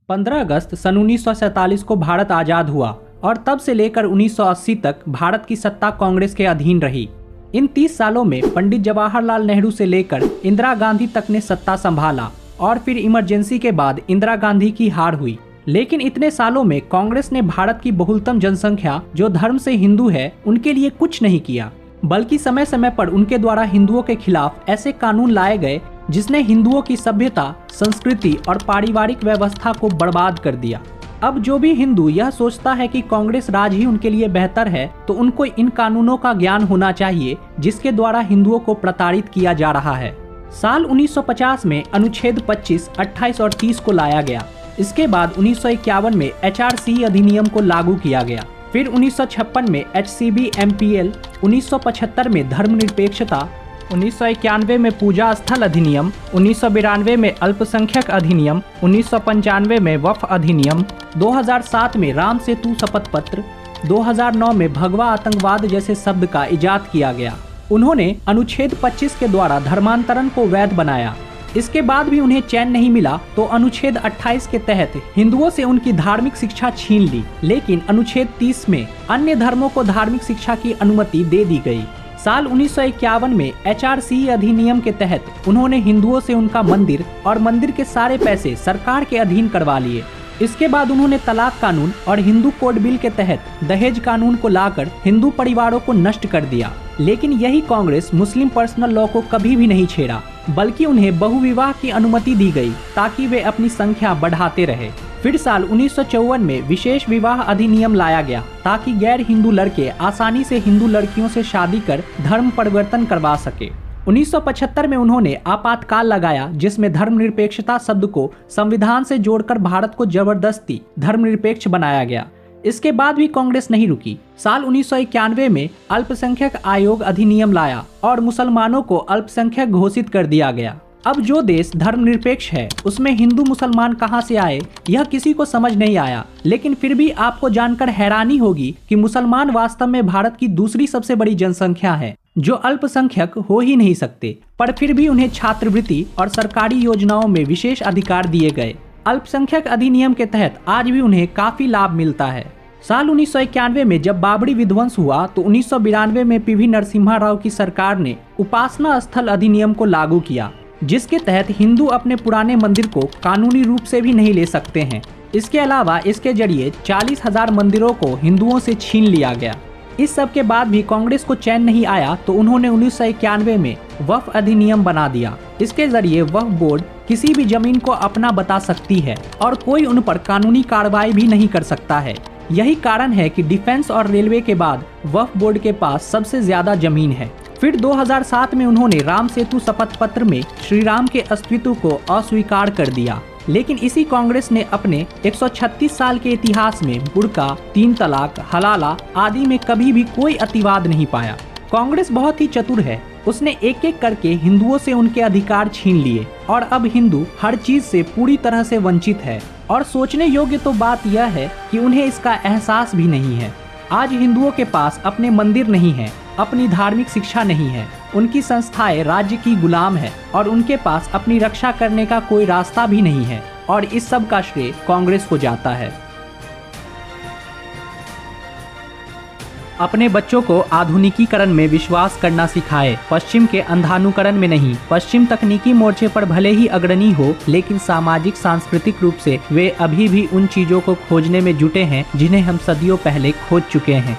15 अगस्त सन 1947 को भारत आज़ाद हुआ और तब से लेकर 1980 तक भारत की सत्ता कांग्रेस के अधीन रही। इन 30 सालों में पंडित जवाहरलाल नेहरू से लेकर इंदिरा गांधी तक ने सत्ता संभाला और फिर इमरजेंसी के बाद इंदिरा गांधी की हार हुई। लेकिन इतने सालों में कांग्रेस ने भारत की बहुलतम जनसंख्या जो धर्म से हिंदू है उनके लिए कुछ नहीं किया, बल्कि समय समय पर उनके द्वारा हिंदुओं के खिलाफ ऐसे कानून लाए गए जिसने हिंदुओं की सभ्यता, संस्कृति और पारिवारिक व्यवस्था को बर्बाद कर दिया। अब जो भी हिंदू यह सोचता है कि कांग्रेस राज ही उनके लिए बेहतर है, तो उनको इन कानूनों का ज्ञान होना चाहिए जिसके द्वारा हिंदुओं को प्रताड़ित किया जा रहा है। साल 1950 में अनुच्छेद 25, 28 और 30 को लाया गया। इसके बाद 1951 में HRC अधिनियम को लागू किया गया। फिर 1956 में HCB MPL, 1975 में धर्मनिरपेक्षता, 1991 में पूजा स्थल अधिनियम, 1992 में अल्पसंख्यक अधिनियम, 1995 में वक्फ अधिनियम, 2007 में राम सेतु शपथ पत्र, 2009 में भगवा आतंकवाद जैसे शब्द का इजाद किया गया। उन्होंने अनुच्छेद 25 के द्वारा धर्मांतरण को वैध बनाया। इसके बाद भी उन्हें चैन नहीं मिला तो अनुच्छेद 28 के तहत हिंदुओं से उनकी धार्मिक शिक्षा छीन ली, लेकिन अनुच्छेद 30 में अन्य धर्मों को धार्मिक शिक्षा की अनुमति दे दी गई। साल 1951 में HRC अधिनियम के तहत उन्होंने हिंदुओं से उनका मंदिर और मंदिर के सारे पैसे सरकार के अधीन करवा लिए। इसके बाद उन्होंने तलाक कानून और हिंदू कोड बिल के तहत दहेज कानून को लाकर हिंदू परिवारों को नष्ट कर दिया। लेकिन यही कांग्रेस मुस्लिम पर्सनल लॉ को कभी भी नहीं छेड़ा, बल्कि उन्हें बहुविवाह की अनुमति दी गई ताकि वे अपनी संख्या बढ़ाते रहे। फिर साल 1954 में विशेष विवाह अधिनियम लाया गया ताकि गैर हिंदू लड़के आसानी से हिंदू लड़कियों से शादी कर धर्म परिवर्तन करवा सके। 1975 में उन्होंने आपातकाल लगाया जिसमें धर्मनिरपेक्षता शब्द को संविधान से जोड़कर भारत को जबरदस्ती धर्मनिरपेक्ष बनाया गया। इसके बाद भी कांग्रेस नहीं रुकी। साल 1991 में अल्पसंख्यक आयोग अधिनियम लाया और मुसलमानों को अल्पसंख्यक घोषित कर दिया गया। अब जो देश धर्मनिरपेक्ष है उसमें हिंदू मुसलमान कहां से आए यह किसी को समझ नहीं आया। लेकिन फिर भी आपको जानकर हैरानी होगी कि मुसलमान वास्तव में भारत की दूसरी सबसे बड़ी जनसंख्या है जो अल्पसंख्यक हो ही नहीं सकते, पर फिर भी उन्हें छात्रवृत्ति और सरकारी योजनाओं में विशेष अधिकार दिए गए। अल्पसंख्यक अधिनियम के तहत आज भी उन्हें काफी लाभ मिलता है। साल 1991 में जब बाबरी विध्वंस हुआ तो 1992 में PV नरसिम्हा राव की सरकार ने उपासना स्थल अधिनियम को लागू किया, जिसके तहत हिंदू अपने पुराने मंदिर को कानूनी रूप से भी नहीं ले सकते हैं। इसके अलावा इसके जरिए 40,000 मंदिरों को हिंदुओं से छीन लिया गया। इस सब के बाद भी कांग्रेस को चैन नहीं आया तो उन्होंने 1991 में वक्फ अधिनियम बना दिया। इसके जरिए वक्फ बोर्ड किसी भी जमीन को अपना बता सकती है और कोई उन पर कानूनी कार्रवाई भी नहीं कर सकता है। यही कारण है कि डिफेंस और रेलवे के बाद वक्फ बोर्ड के पास सबसे ज्यादा जमीन है। फिर 2007 में उन्होंने राम सेतु शपथ पत्र में श्री राम के अस्तित्व को अस्वीकार कर दिया। लेकिन इसी कांग्रेस ने अपने 136 साल के इतिहास में बुर्का, 3 तलाक, हलाला आदि में कभी भी कोई अतिवाद नहीं पाया। कांग्रेस बहुत ही चतुर है। उसने एक एक करके हिंदुओं से उनके अधिकार छीन लिए और अब हिंदू हर चीज से पूरी तरह से वंचित है। और सोचने योग्य तो बात यह है कि उन्हें इसका एहसास भी नहीं है। आज हिंदुओं के पास अपने मंदिर नहीं है, अपनी धार्मिक शिक्षा नहीं है, उनकी संस्थाएं राज्य की गुलाम है और उनके पास अपनी रक्षा करने का कोई रास्ता भी नहीं है। और इस सब का श्रेय कांग्रेस को जाता है। अपने बच्चों को आधुनिकीकरण में विश्वास करना सिखाए, पश्चिम के अंधानुकरण में नहीं। पश्चिम तकनीकी मोर्चे पर भले ही अग्रणी हो, लेकिन सामाजिक सांस्कृतिक रूप से वे अभी भी उन चीजों को खोजने में जुटे हैं जिन्हें हम सदियों पहले खोज चुके हैं।